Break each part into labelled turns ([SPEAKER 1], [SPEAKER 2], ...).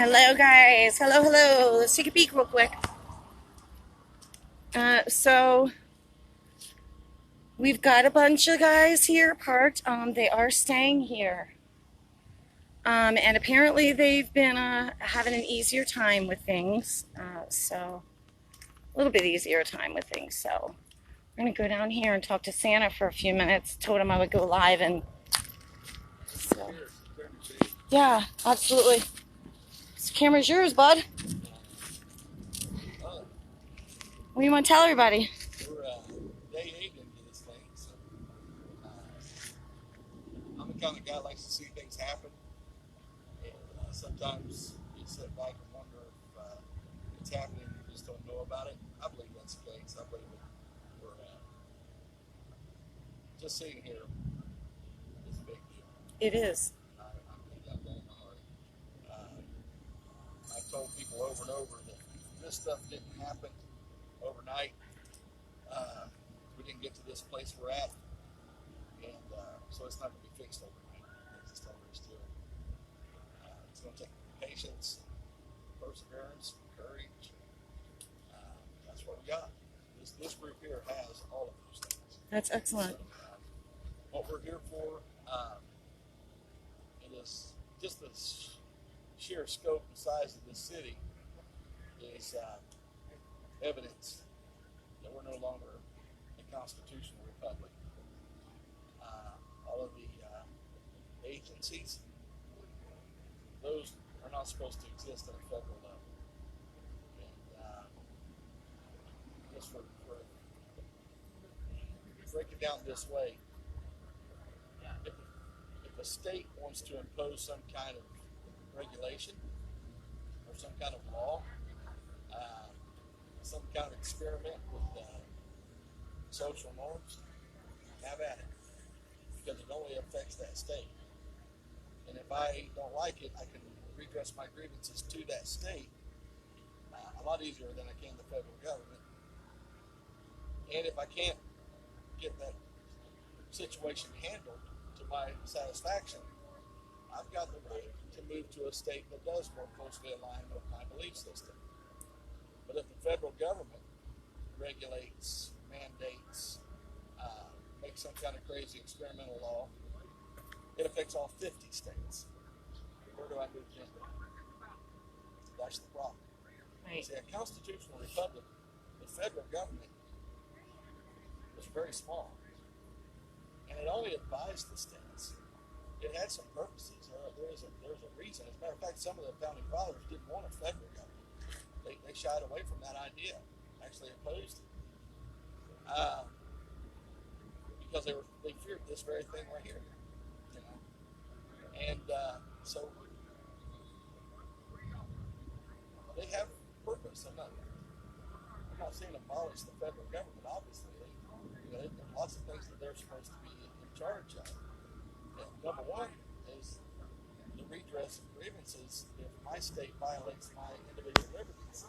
[SPEAKER 1] Hello, guys. Hello, hello. Let's take a peek real quick. So we've got a bunch of guys here parked. They are staying here. And apparently they've been having an easier time with things. So a little bit easier time with things. So we're gonna go down here and talk to Santa for a few minutes. Told him I would go live, and so yeah, absolutely. This camera's yours, bud. What do you want to tell everybody?
[SPEAKER 2] We're day 8 into this thing, so I'm the kind of guy that likes to see things happen, and sometimes you sit back and wonder if it's happening and you just don't know about it. I believe that's the case. I believe that we're just sitting here is a big deal.
[SPEAKER 1] It is.
[SPEAKER 2] I believe that with all my heart. I've told people over and over that this stuff didn't happen overnight. We didn't get to this place we're at, and so it's not going to be fixed overnight. That's just all there is to it. It's going to take patience, perseverance, courage. That's what we got. This group here has all of those things.
[SPEAKER 1] That's excellent.
[SPEAKER 2] So, what we're here for, it is just the sheer scope and size of this city is evidence that we're no longer a constitutional republic. All of the agencies, those are not supposed to exist at a federal level. And just for break it down this way, if a state wants to impose some kind of regulation or some kind of law, some kind of experiment with social norms, have at it, because it only affects that state. And if I don't like it, I can redress my grievances to that state a lot easier than I can the federal government. And if I can't get that situation handled to my satisfaction, I've got the right to move to a state that does more closely align with my belief system. But if the federal government regulates, mandates, makes some kind of crazy experimental law, it affects all 50 states. Where do I move in? That's the problem.
[SPEAKER 1] Right.
[SPEAKER 2] See, a constitutional republic, the federal government was very small, and it only advised the states. It had some purposes. There's a reason. As a matter of fact, some of the founding fathers didn't want a federal government. They shied away from that idea, actually opposed it, because they feared this very thing right here, you know. And so they have purpose. I'm not saying abolish the federal government. Obviously, there are lots of things that they're supposed to be in charge of. And number one is the redress of grievances if my state violates my individual liberties.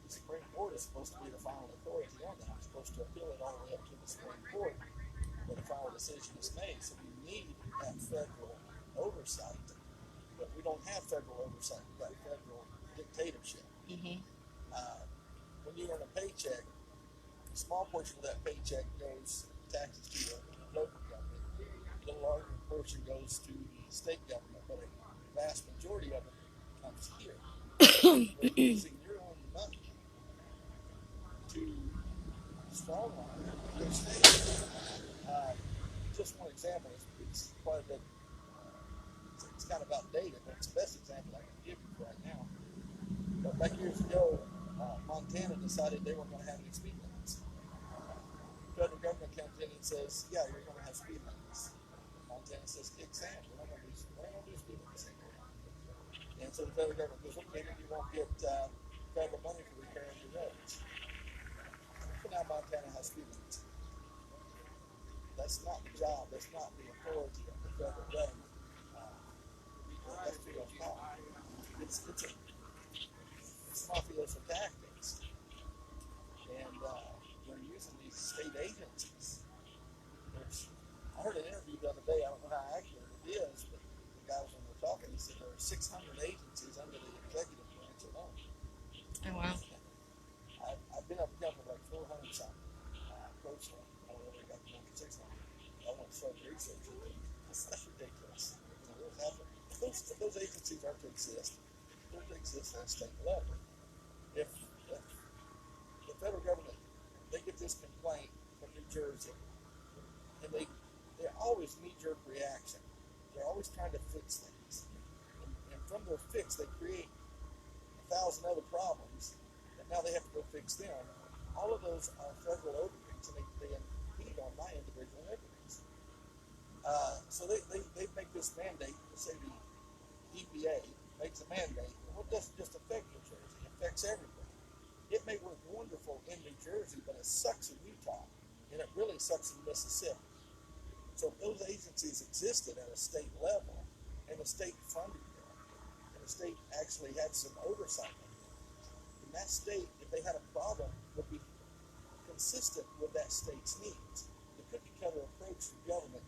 [SPEAKER 2] The Supreme Court is supposed to be the final authority on that. I'm supposed to appeal it all the way up to the Supreme Court where the final decision is made. So we need that federal oversight. But we don't have federal oversight. We've got federal dictatorship.
[SPEAKER 1] Mm-hmm.
[SPEAKER 2] When you earn a paycheck, a small portion of that paycheck goes taxes to the local government. A little larger portion goes to the state government, but a vast majority of it comes here. You're using your own money to strongline your state. Just one example, it's quite a bit, it's kind of outdated, but it's the best example I can give you right now. But back years ago, Montana decided they weren't going to have any speed limits. The federal government comes in and says, yeah, you're going to have speed limits. Montana says, kick sand, we're not going to do speed limits anymore. And so the federal government goes, okay, then you won't get federal money for repairing your roads. But now Montana has speed limits. That's not the job, that's not the authority of the federal government. That's too much power. It's mafioso tactics. And they're using these state agencies. I heard an interview the other day, I don't know how accurate it is, but the guys when we're talking, he said there are 600 agencies under the executive
[SPEAKER 1] Oh, wow.
[SPEAKER 2] I've been up and down for like 400 something personally. I don't know where I got the number 600. I want to start researching. That's ridiculous. If those agencies are to exist, they're to exist at a state level. If the federal government, they get this complaint from New Jersey, and they're always knee-jerk reaction. They're always trying to fix things, and from their fix, they create 1,000 other problems, and now they have to go fix them. All of those are federal overreach, and they impede on my individual liberties. So they make this mandate. Let's say the EPA makes a mandate. Well, it doesn't just affect New Jersey; it affects everybody. It may work wonderful in New Jersey, but it sucks in Utah, and it really sucks in Mississippi. So if those agencies existed at a state level, and the state funded them, and the state actually had some oversight of them, then that state, if they had a problem, would be consistent with that state's needs. The cookie cutter approach to government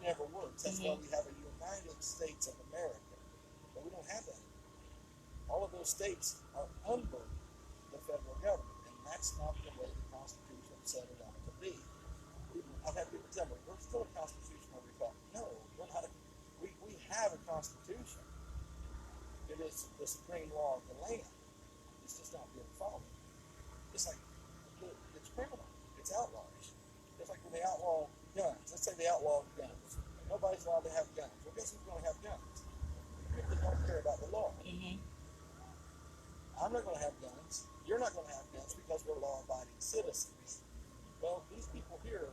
[SPEAKER 2] never works. That's why we have a United States of America, but we don't have that. All of those states are under the federal government, and that's not the way the Constitution set it out to be. I've had people tell me, we're still a constitutional republic. No, we're not. We have a constitution. It is the supreme law of the land. It's just not being followed. It's like, it's criminal. It's outlawish. It's like when they outlaw guns. Let's say they outlaw guns. Nobody's allowed to have guns. Well, guess who's going to have guns? People that don't care about the law.
[SPEAKER 1] Mm-hmm.
[SPEAKER 2] I'm not going to have guns. You're not going to have guns because we're law-abiding citizens. Well, these people here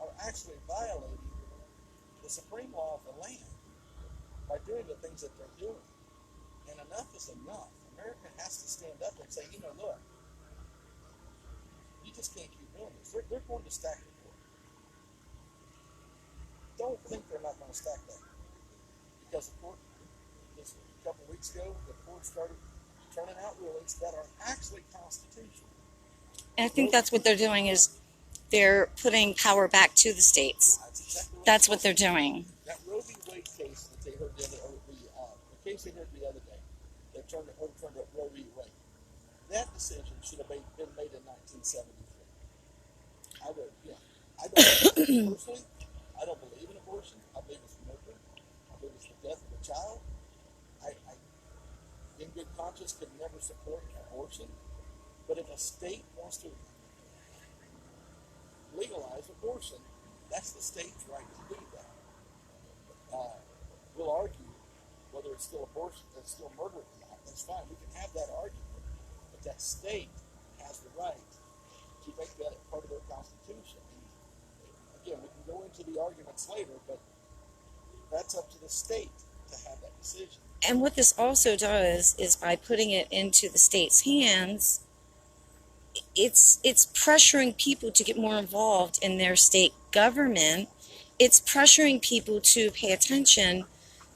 [SPEAKER 2] are actually violating the supreme law of the land by doing the things that they're doing. And enough is enough. America has to stand up and say, look, you just can't keep doing this. They're going to stack the court. Don't think they're not going to stack that. Because the court, just a couple of weeks ago, the court started turning out rulings that are actually constitutional.
[SPEAKER 1] And I think that's what they're doing is they're putting power back to the states. That's what they're doing.
[SPEAKER 2] That Roe v. Wade case that they heard the case they heard the other day, that overturned Roe v. Wade. That decision should have been made in 1973. I don't personally, I don't believe in abortion. I believe it's murder. I believe it's the death of a child. I in good conscience, could never support abortion. But if a state wants to legalize abortion, that's the state's right to do that. We'll argue whether it's still abortion, it's still murder or not. That's fine. We can have that argument. But that state has the right to make that part of their constitution. And again, we can go into the arguments later, but that's up to the state to have that decision.
[SPEAKER 1] And what this also does is by putting it into the state's hands, it's pressuring people to get more involved in their state government. It's pressuring people to pay attention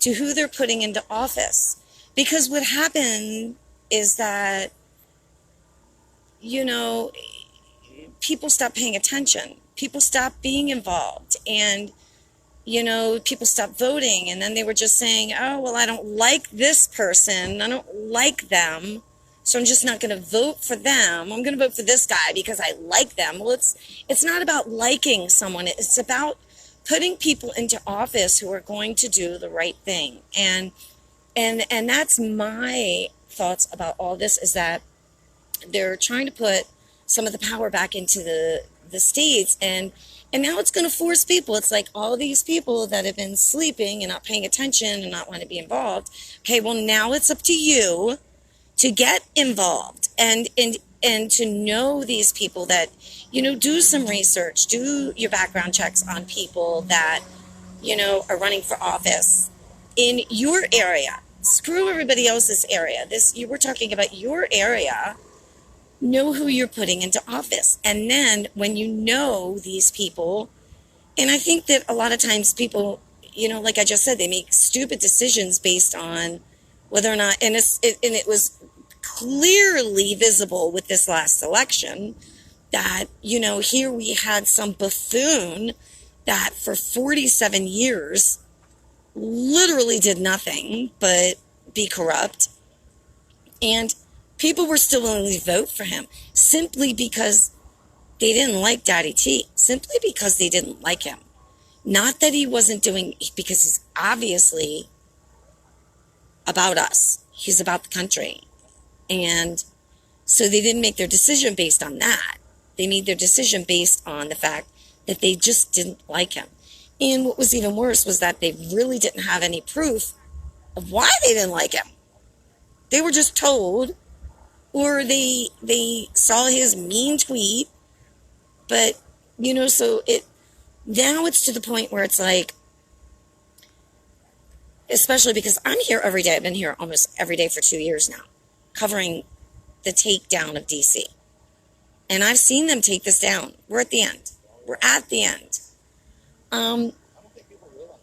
[SPEAKER 1] to who they're putting into office. Because what happened is that, people stopped paying attention. People stopped being involved. And, people stopped voting. And then they were just saying, oh, well, I don't like this person. I don't like them. So I'm just not going to vote for them. I'm going to vote for this guy because I like them. Well, it's not about liking someone. It's about putting people into office who are going to do the right thing. And that's my thoughts about all this, is that they're trying to put some of the power back into the states, and now it's going to force people. It's like all these people that have been sleeping and not paying attention and not want to be involved. Okay, well, now it's up to you to get involved and to know these people, that, do some research, do your background checks on people that, are running for office in your area. Screw everybody else's area. We're talking about your area. Know who you're putting into office. And then when you know these people, and I think that a lot of times people, like I just said, they make stupid decisions based on whether or not, and it was clearly visible with this last election that, here we had some buffoon that for 47 years literally did nothing but be corrupt and people were still willing to vote for him simply because they didn't like Daddy T, simply because they didn't like him. Not that he wasn't doing, because he's obviously about us. He's about the country. And so they didn't make their decision based on that. They made their decision based on the fact that they just didn't like him. And what was even worse was that they really didn't have any proof of why they didn't like him. They were just told, or they saw his mean tweet. But, so now it's to the point where it's like, especially because I'm here every day. I've been here almost every day for 2 years now, covering the takedown of DC. And I've seen them take this down. We're at the end. We're at the end.
[SPEAKER 2] I don't think people realize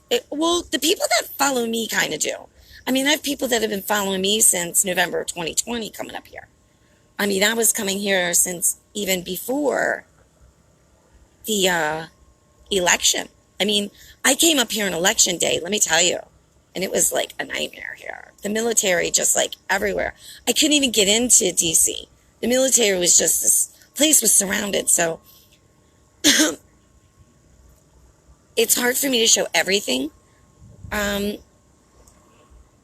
[SPEAKER 2] that.
[SPEAKER 1] Well, the people that follow me kind of do. I mean, I have people that have been following me since November 2020 coming up here. I mean, I was coming here since even before the election. I mean, I came up here on election day, let me tell you, and it was like a nightmare here. The military just like everywhere. I couldn't even get into DC. The military was just, this place was surrounded. So it's hard for me to show everything.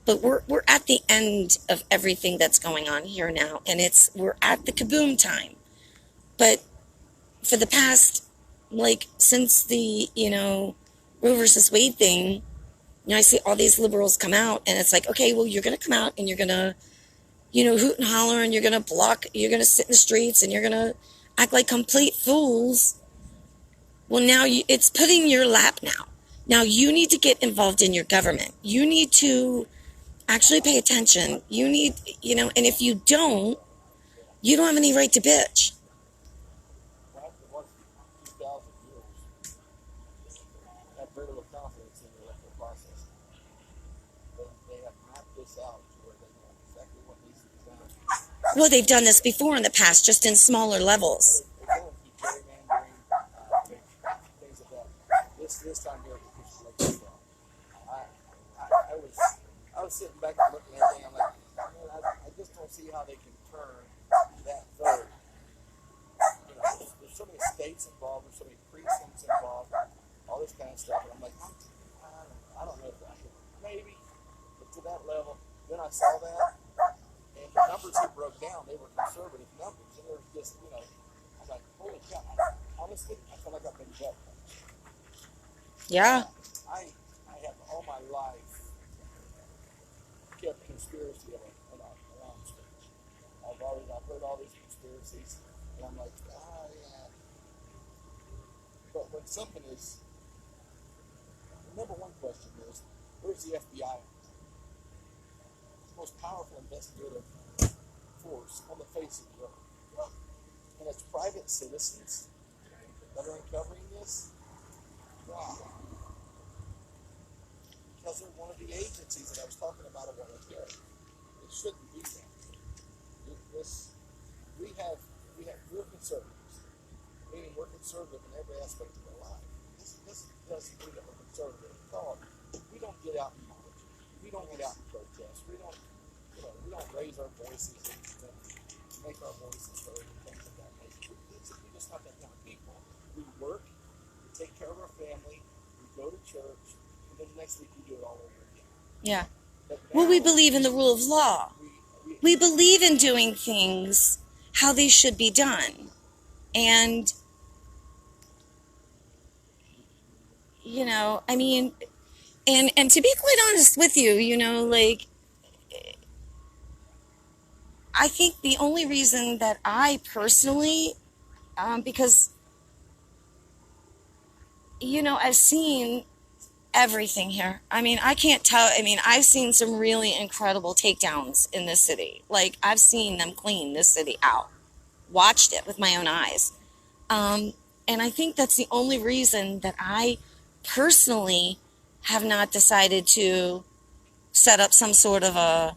[SPEAKER 1] But we're at the end of everything that's going on here now, and we're at the kaboom time. But for the past, like, since the Roe versus Wade thing, I see all these liberals come out, and it's like, okay, well, you're gonna come out and you're gonna hoot and holler, and you're gonna sit in the streets, and you're gonna act like complete fools. Well, now it's put in your lap now. Now you need to get involved in your government. You need to actually pay attention. You need, and if you don't have any right to bitch.
[SPEAKER 2] Right? The ones 2,000 years have very little confidence in the electoral process. They have mapped this out to where they know exactly what needs to be done.
[SPEAKER 1] Well, they've done this before in the past, just in smaller levels.
[SPEAKER 2] They're going through gerrymandering, things like that. This time here, it's like, I was sitting back and looking at everything. I'm like, man, I just don't see how they can turn that vote. There's so many states involved, there's so many precincts involved, all this kind of stuff. And I'm like, I don't know if I could, maybe, but to that level. Then I saw that, and the numbers he broke down, they were conservative numbers, and there was just, I'm like, holy cow. Honestly, I feel like I've been gut punched.
[SPEAKER 1] Yeah.
[SPEAKER 2] I have all my life kept conspiracy around speech. I've heard all these conspiracies, and I'm like, yeah. But when something is, the number one question is, where's the FBI? It's the most powerful investigative force on the face of the earth. And it's private citizens that are uncovering this. Wow. Because they're one of the agencies that I was talking about a while ago. It shouldn't be that. We're conservatives, meaning we're conservative in every aspect of our life. This doesn't mean that we're conservative at all. We don't get out and march. We don't get out and protest. We don't raise our voices and make our voices heard and things of that nature. We're just not that kind of people. We work, we take care of our family, we go to church, and then the next week we do it all over again.
[SPEAKER 1] Yeah. Well, we believe in the rule of law. We believe in doing things how they should be done. And, I mean, and to be quite honest with you, I think the only reason that I personally, because, I've seen everything here. I mean, I can't tell. I mean, I've seen some really incredible takedowns in this city. Like, I've seen them clean this city out. Watched it with my own eyes. And I think that's the only reason that I personally have not decided to set up some sort of a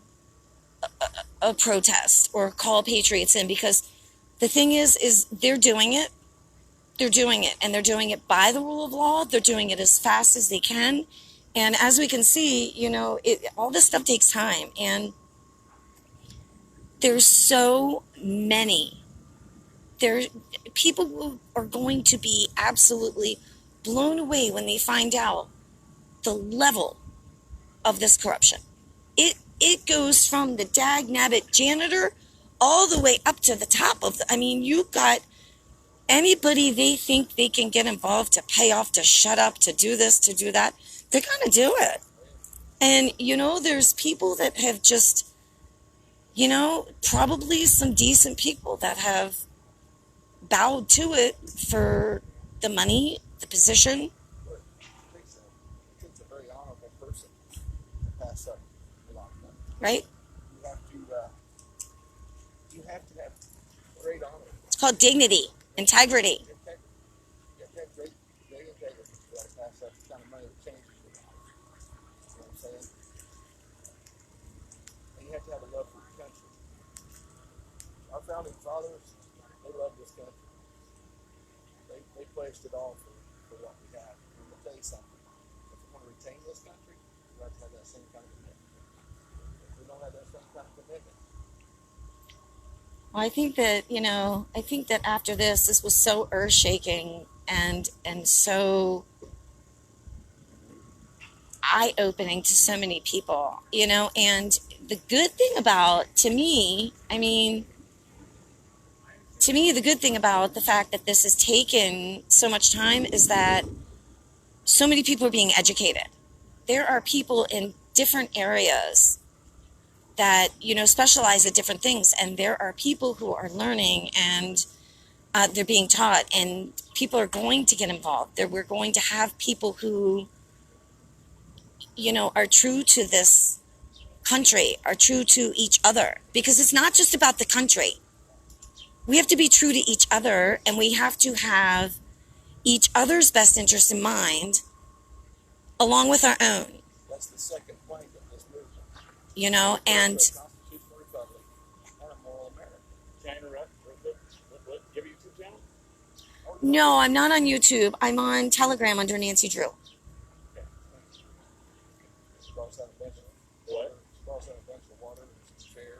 [SPEAKER 1] protest or call patriots in, because the thing is they're doing it. They're doing it, and they're doing it by the rule of law. They're doing it as fast as they can. And as we can see, all this stuff takes time. And there's so many. People are going to be absolutely blown away when they find out the level of this corruption. It goes from the dag nabbit janitor all the way up to the top of the, I mean, you got anybody they think they can get involved to pay off, to shut up, to do this, to do that, they're going to do it. And, there's people that have just, probably some decent people that have bowed to it for the money, the position.
[SPEAKER 2] It's a very honorable person to pass up a lot of money.
[SPEAKER 1] Right?
[SPEAKER 2] You have to have great honor.
[SPEAKER 1] It's called dignity, integrity.
[SPEAKER 2] You have to have great integrity to pass up the kind of money that changes your life. You know what I'm saying? And you have to have a love for your country. Our founding fathers, they loved this country. They placed it all for what we have. And I'm going to tell you something. If we want to retain this country, we have to have that same kind of commitment. If we don't have that same kind of commitment,
[SPEAKER 1] Well, I think that after this was so earth-shaking and so eye-opening to so many people, and the good thing about, the good thing about the fact that this has taken so much time is that so many people are being educated. There are people in different areas that, specialize at different things. And there are people who are learning and they're being taught, and people are going to get involved. We're going to have people who, are true to this country, are true to each other, because it's not just about the country. We have to be true to each other, and we have to have each other's best interest in mind along with our own.
[SPEAKER 2] that's the second plank of this movement.
[SPEAKER 1] And
[SPEAKER 2] A constitutional republic and a moral America.
[SPEAKER 3] Can I interrupt? Give you YouTube channel?
[SPEAKER 1] no, I'm not on YouTube. I'm on Telegram under Nancy Drew.
[SPEAKER 3] Okay.
[SPEAKER 2] She brought us out a bunch of
[SPEAKER 3] What?
[SPEAKER 2] She brought us out a bunch of water and some chairs.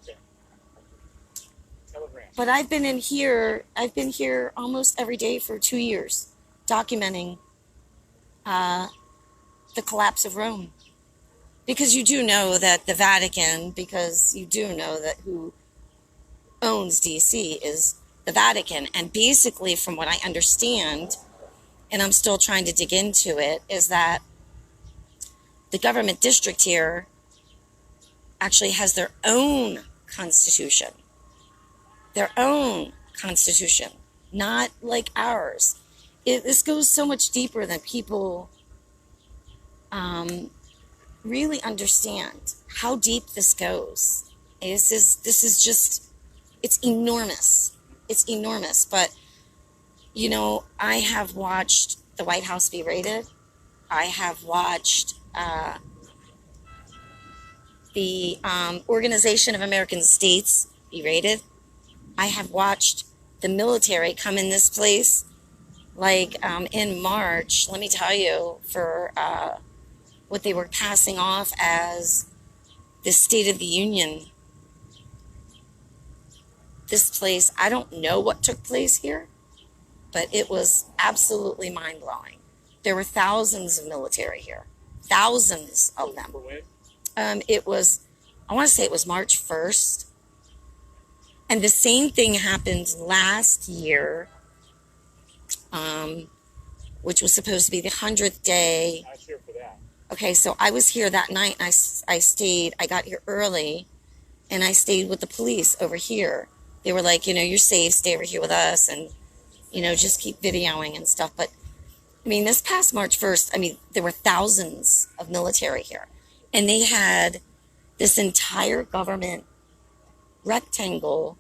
[SPEAKER 3] Okay. Telegram.
[SPEAKER 1] But I've been here almost every day for 2 years, documenting the collapse of Rome. Because you do know that the Vatican, because you do know that who owns DC is the Vatican. And basically, from what I understand, and I'm still trying to dig into it, is that the government district here actually has their own constitution. Their own constitution, not like ours. This goes so much deeper than people really understand how deep this goes. This is just, it's enormous. It's enormous. But, I have watched the White House be raided. I have watched the Organization of American States be raided. I have watched the military come in this place, like in March, let me tell you, for what they were passing off as the State of the Union. This place, I don't know what took place here, but it was absolutely mind-blowing. There were thousands of military here, thousands of them.
[SPEAKER 3] For when?
[SPEAKER 1] I want to say it was March 1st. And the same thing happened last year, which was supposed to be the 100th day.
[SPEAKER 3] I was here for that.
[SPEAKER 1] Okay, so I was here that night, and I got here early, and I stayed with the police over here. They were like, you're safe, stay over here with us, and, just keep videoing and stuff. But, this past March 1st, there were thousands of military here, and they had this entire government rectangle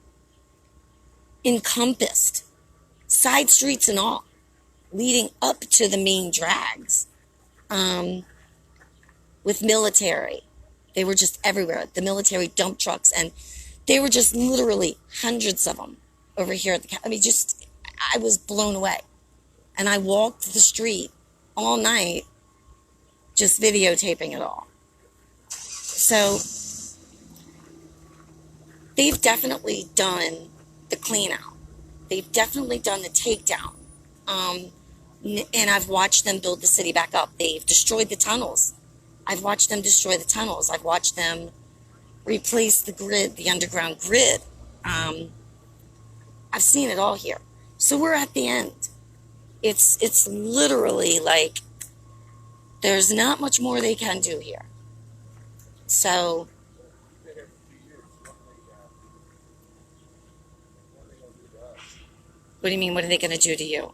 [SPEAKER 1] encompassed, side streets and all, leading up to the main drags, with military. They were just everywhere. The military dump trucks, and they were just literally hundreds of them over here at the, I was blown away. And I walked the street all night just videotaping it all. So they've definitely done the clean out. They've definitely done the takedown. And I've watched them build the city back up. They've destroyed the tunnels. I've watched them destroy the tunnels. I've watched them replace the grid, the underground grid. I've seen it all here. So we're at the end. It's literally like there's not much more they can do here. So
[SPEAKER 2] Been here for 2 years. What are they gonna do to us?
[SPEAKER 1] what do you mean? What are they going to do to you?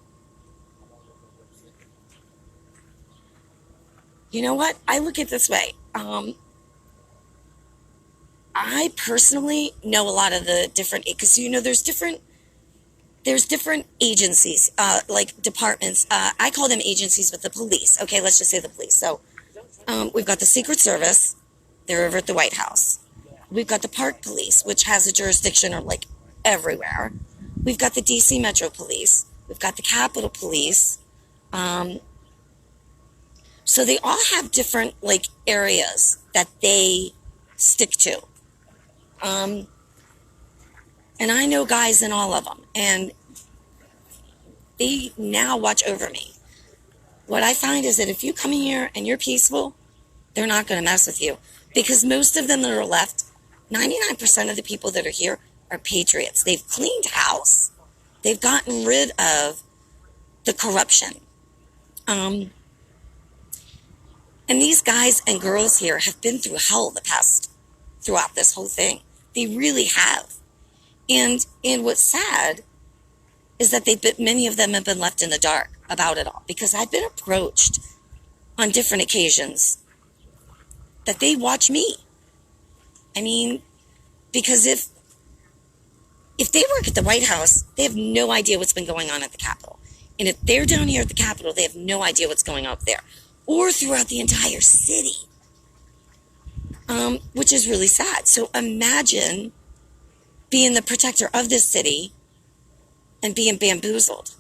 [SPEAKER 1] You know what? I look at it this way. I personally know a lot of the different, because there's different agencies, like departments. I call them agencies with the police. Okay, let's just say the police. So we've got the Secret Service. They're over at the White House. We've got the Park Police, which has a jurisdiction of like everywhere. We've got the DC Metro Police. We've got the Capitol Police. So they all have different like areas that they stick to. And I know guys in all of them, and they now watch over me. What I find is that if you come in here and you're peaceful, they're not going to mess with you, because most of them that are left, 99% of the people that are here are patriots. They've cleaned house. They've gotten rid of the corruption. And these guys and girls here have been through hell throughout this whole thing. They really have. And what's sad is that many of them have been left in the dark about it all, because I've been approached on different occasions that they watch me. I mean, because if they work at the White House, they have no idea what's been going on at the Capitol. And if they're down here at the Capitol, they have no idea what's going on up there, or throughout the entire city, which is really sad. So imagine being the protector of this city and being bamboozled.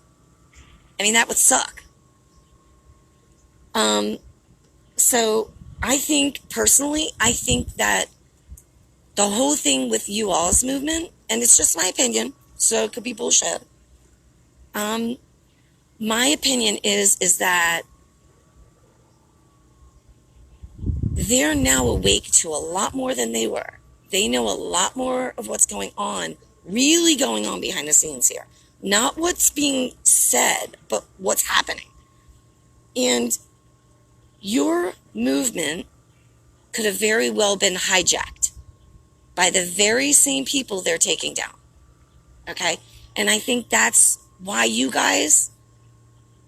[SPEAKER 1] I mean, that would suck. So I think that the whole thing with you all's movement, and it's just my opinion, so it could be bullshit. My opinion is that they're now awake to a lot more than they were. They know a lot more of what's going on, really going on behind the scenes here. Not what's being said, but what's happening. And your movement could have very well been hijacked by the very same people they're taking down. Okay? And I think that's why you guys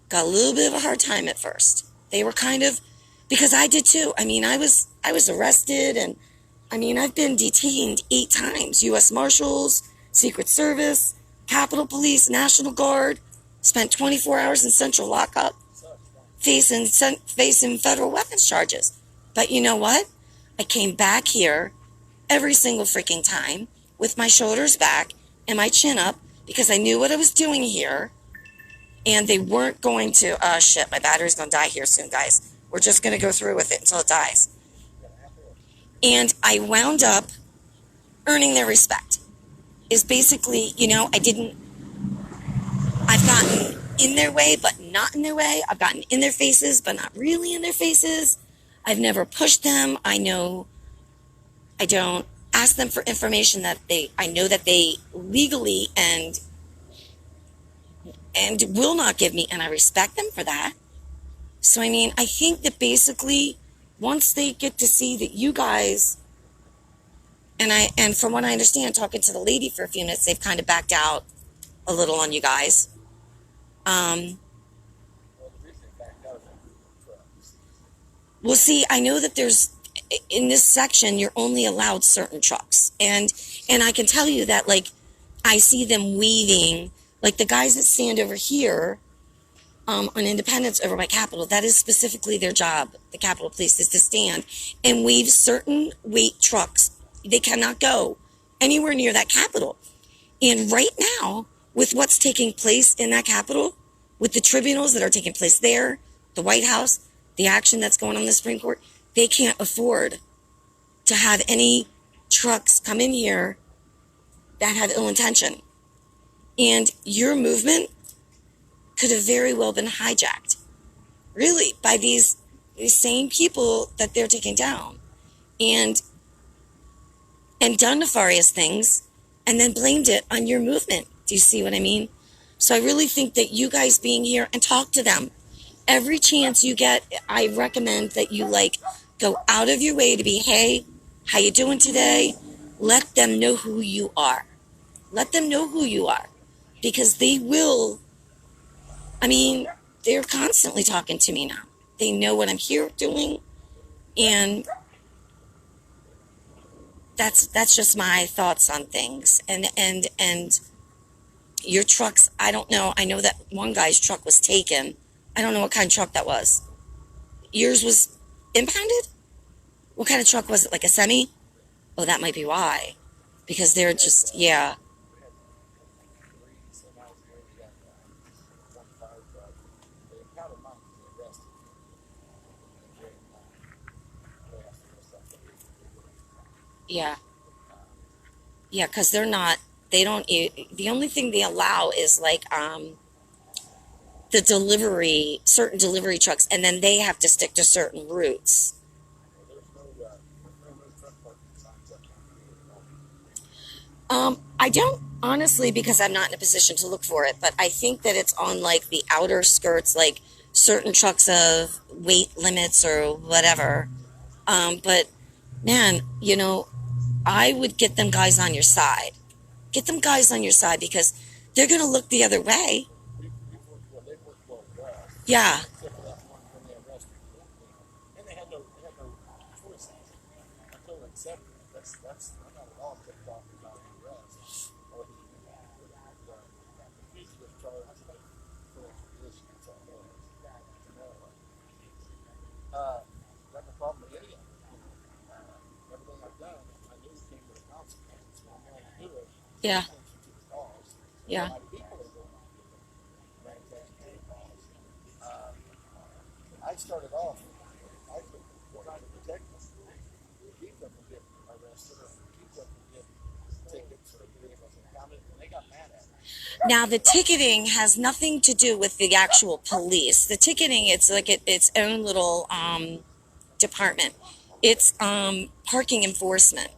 [SPEAKER 1] got a little bit of a hard time at first. They were kind of, because I did too. I mean, I was arrested, and I mean, I've been detained 8 times. U.S. Marshals, Secret Service, Capitol Police, National Guard, spent 24 hours in central lockup, facing federal weapons charges. But you know what? I came back here every single freaking time with my shoulders back and my chin up, because I knew what I was doing here, and they weren't going to, shit, my battery's going to die here soon, guys. We're just going to go through with it until it dies. And I wound up earning their respect. Is basically, I've gotten in their way, but not in their way. I've gotten in their faces, but not really in their faces. I've never pushed them. I know I don't ask them for information that I know that they legally and will not give me, and I respect them for that. So, I mean, I think that basically once they get to see that you guys, and from what I understand, talking to the lady for a few minutes, they've kind of backed out a little on you guys. Well, see, I know that in this section, you're only allowed certain trucks. And I can tell you that, like, I see them weaving, like the guys that stand over here, on Independence over by Capitol, that is specifically their job. The Capitol Police is to stand and weave certain weight trucks. They cannot go anywhere near that Capitol. And right now, with what's taking place in that Capitol, with the tribunals that are taking place there, the White House, the action that's going on in the Supreme Court, they can't afford to have any trucks come in here that have ill intention. And your movement could have very well been hijacked, really, by these same people that they're taking down, and done nefarious things, and then blamed it on your movement. Do you see what I mean? So I really think that you guys being here and talk to them every chance you get. I recommend that you go out of your way to be, hey, how you doing today? Let them know who you are. Let them know who you are, because they will. I mean, they're constantly talking to me now. They know what I'm here doing, and that's just my thoughts on things. And your trucks, I don't know. I know that one guy's truck was taken. I don't know what kind of truck that was. Yours was impounded? What kind of truck was it? Like a semi? Oh, that might be why. Because they're just, yeah. Yeah. Yeah, because they don't, the only thing they allow is certain delivery trucks, and then they have to stick to certain routes. I don't honestly, because I'm not in a position to look for it, but I think that it's on the outer skirts, like certain trucks of weight limits or whatever. But man, I would get them guys on your side. Get them guys on your side, because they're going to look the other way. Yeah. Yeah. Yeah.
[SPEAKER 2] I started off, I was trying to protect them, keep them from getting arrested, or keep them from getting tickets or vehicles impounded, and they got mad at me.
[SPEAKER 1] Now, the ticketing has nothing to do with the actual police. The ticketing, it's like its own little department. It's parking enforcement.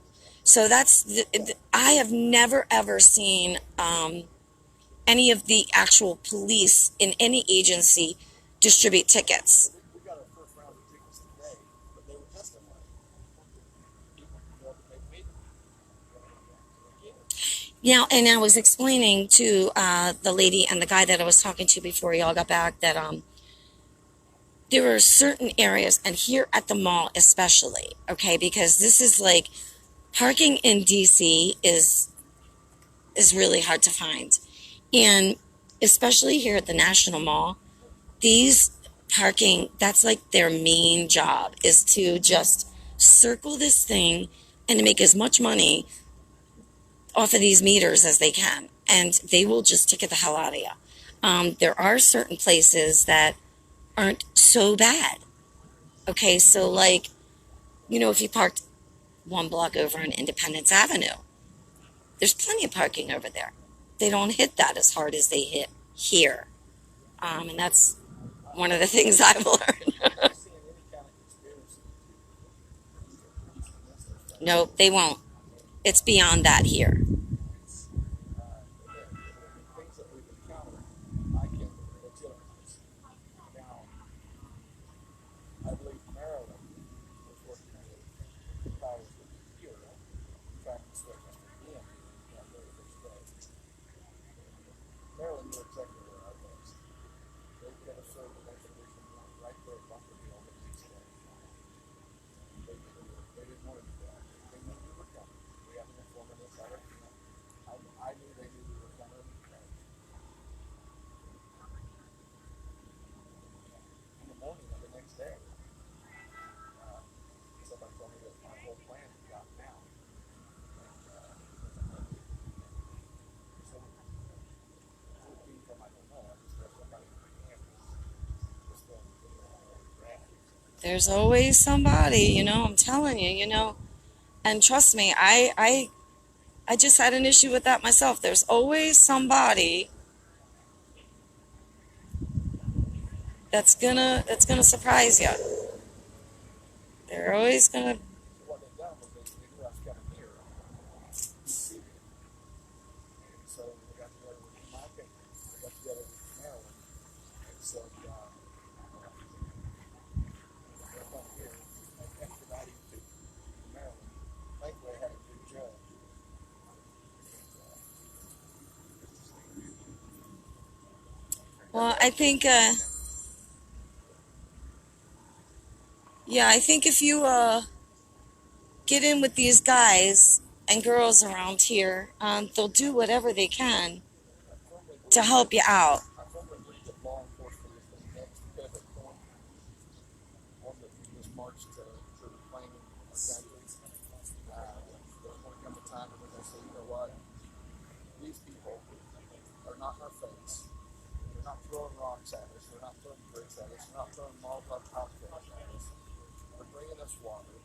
[SPEAKER 1] So I have never ever seen any of the actual police in any agency distribute tickets.
[SPEAKER 2] We got our first round of tickets today, but they were testifying. People they made
[SPEAKER 1] Now, and I was explaining to the lady and the guy that I was talking to before y'all got back that there are certain areas, and here at the mall especially, okay, because this is parking in DC is really hard to find, and especially here at the National Mall, these parking, that's their main job, is to just circle this thing and to make as much money off of these meters as they can, and they will just ticket the hell out of you. There are certain places that aren't so bad. Okay, so if you parked one block over on Independence Avenue, there's plenty of parking over there. They don't hit that as hard as they hit here. And that's one of the things I've learned. Nope, they won't. It's beyond that here. There's always somebody, I'm telling you, and trust me, I just had an issue with that myself. There's always somebody that's gonna surprise you. They're always gonna.
[SPEAKER 2] So what they've done was they knew I was coming here. So they got together with my opinion. They got together with Maryland and said, they're coming here and extraditing to Maryland. Thankfully, I had a good judge.
[SPEAKER 1] Well, I think. Yeah, I think if you get in with these guys and girls around here, they'll do whatever they can to help you out.
[SPEAKER 2] I firmly believe that law enforcement is the next pivot point on this march to reclaiming our country. There's going to come a time when we're going to say, you know what, these people are not in our face. They're not throwing rocks at us. They're not throwing bricks at us. They're not throwing Molotov cocktails at us. They're bringing us water.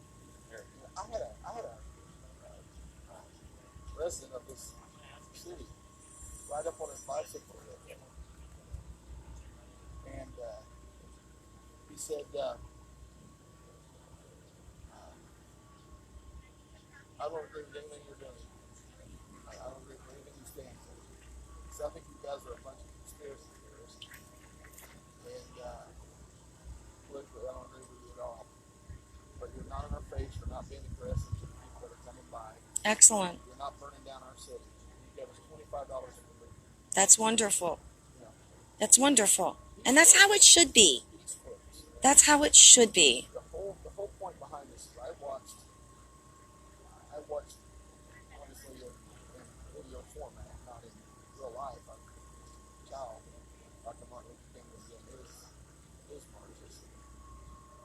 [SPEAKER 2] I had a resident of this city ride up on his bicycle and he said, I don't agree with anything you're doing. I don't agree with anything you stand for. So I think you guys are a bunch of conspiracy theorists. And politically, I don't agree with you at all. But you're not in our face. You're not being aggressive to the people that are coming by.
[SPEAKER 1] Excellent.
[SPEAKER 2] You're not burning down our city. You gave us $25 for the movie.
[SPEAKER 1] That's wonderful.
[SPEAKER 2] You know,
[SPEAKER 1] That's wonderful. And that's how it should be.
[SPEAKER 2] peace first.
[SPEAKER 1] That's how it should be.
[SPEAKER 2] The whole point behind this is I watched honestly in video format, not in real life. I'm a child. Dr. Martin Luther King was in his marches.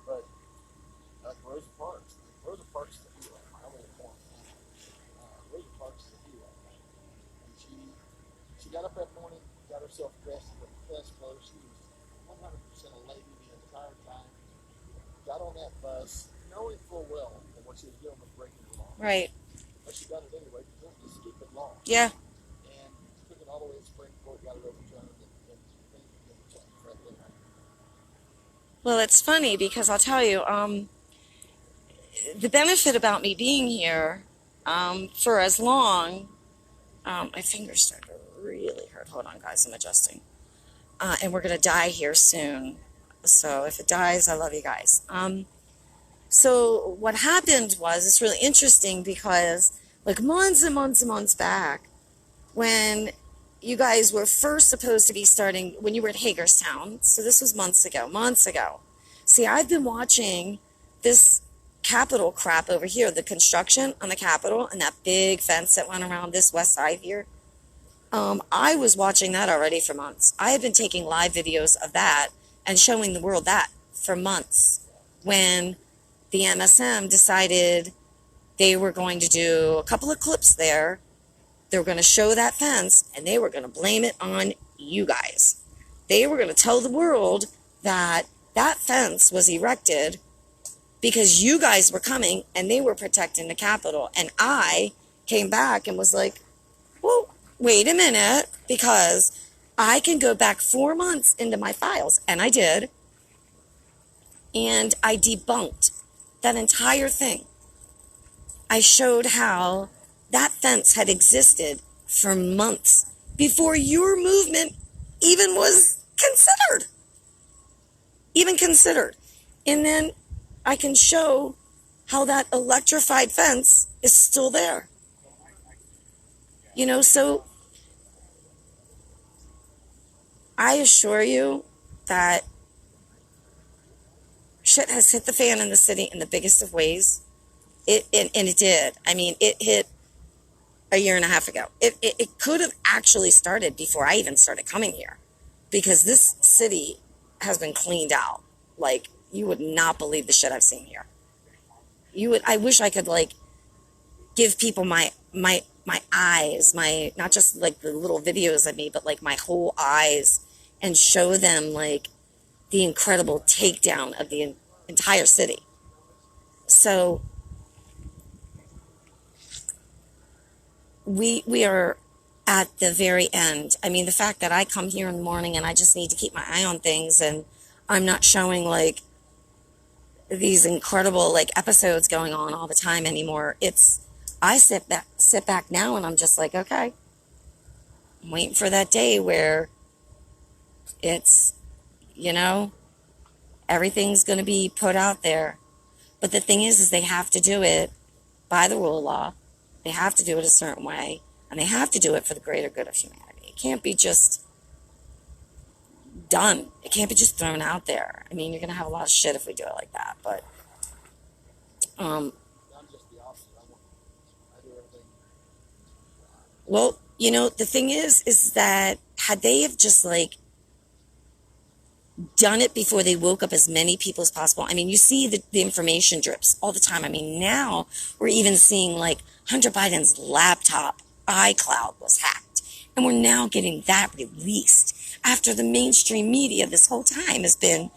[SPEAKER 2] But Rosa Parks. Rosa Parks is a hero. I went to form. Rosa Parks is a hero. And she got up that morning, got herself dressed in the best clothes. She was 100% a lady the entire time. Got on that bus, knowing full well that what she was doing was breaking the law.
[SPEAKER 1] Right.
[SPEAKER 2] But she done it anyway because it was a stupid law.
[SPEAKER 1] Yeah.
[SPEAKER 2] And took it all the way to the Supreme Court, got it overturned, and things began to change right there.
[SPEAKER 1] Well, it's funny because I'll tell you, the benefit about me being here for as long, my fingers start to really hurt. Hold on, guys, I'm adjusting. And we're going to die here soon. So if it dies, I love you guys. So what happened was, it's really interesting because like months and months and months back, when you guys were first supposed to be starting, when you were at Hagerstown, so this was months ago. See, I've been watching this Capitol crap over here, the construction on the Capitol and that big fence that went around this west side here. I was watching that already for months. I have been taking live videos of that and showing the world that for months. When the MSM decided they were going to do a couple of clips there, they were going to show that fence and they were going to blame it on you guys. They were going to tell the world that that fence was erected because you guys were coming and they were protecting the Capitol. And I came back and was like, well, wait a minute, because I can go back 4 months into my files, and I did, and I debunked that entire thing. I showed how that fence had existed for months before your movement even was considered. And then I can show how that electrified fence is still there. You know, so I assure you that shit has hit the fan in the city in the biggest of ways. And it did. I mean, it hit a year and a half ago. It could have actually started before I even started coming here, because this city has been cleaned out. Like, you would not believe the shit I've seen here. I wish I could, like, give people my eyes, not just like the little videos of me, but like my whole eyes, and show them like the incredible takedown of the entire city. So we are at the very end. I mean, the fact that I come here in the morning and I just need to keep my eye on things, and I'm not showing like these incredible like episodes going on all the time anymore. It's I sit back now and I'm just like, okay, I'm waiting for that day where it's, you know, everything's going to be put out there. But the thing is they have to do it by the rule of law. They have to do it a certain way, and they have to do it for the greater good of humanity. It can't be just done. It can't be just thrown out there. I mean, you're going to have a lot of shit if we do it like that. But,
[SPEAKER 2] I'm just the opposite. I do everything.
[SPEAKER 1] well, you know, the thing is that had they have just like done it before they woke up as many people as possible. I mean, you see the information drips all the time. I mean, now we're even seeing like Hunter Biden's laptop iCloud was hacked. And we're now getting that released after the mainstream media this whole time has been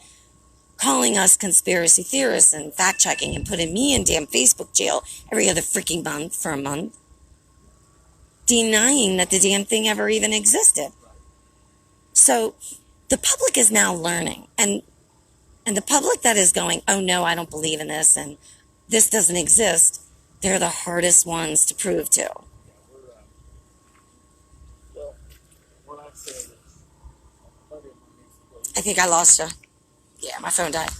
[SPEAKER 1] calling us conspiracy theorists and fact checking and putting me in damn Facebook jail every other freaking month for a month, denying that the damn thing ever even existed. So the public is now learning, and the public that is going, oh no, I don't believe in this and this doesn't exist, they're the hardest ones to prove to.
[SPEAKER 2] Well, what I'm saying is, plenty of my niece,
[SPEAKER 1] I think I lost you. Yeah, my phone died.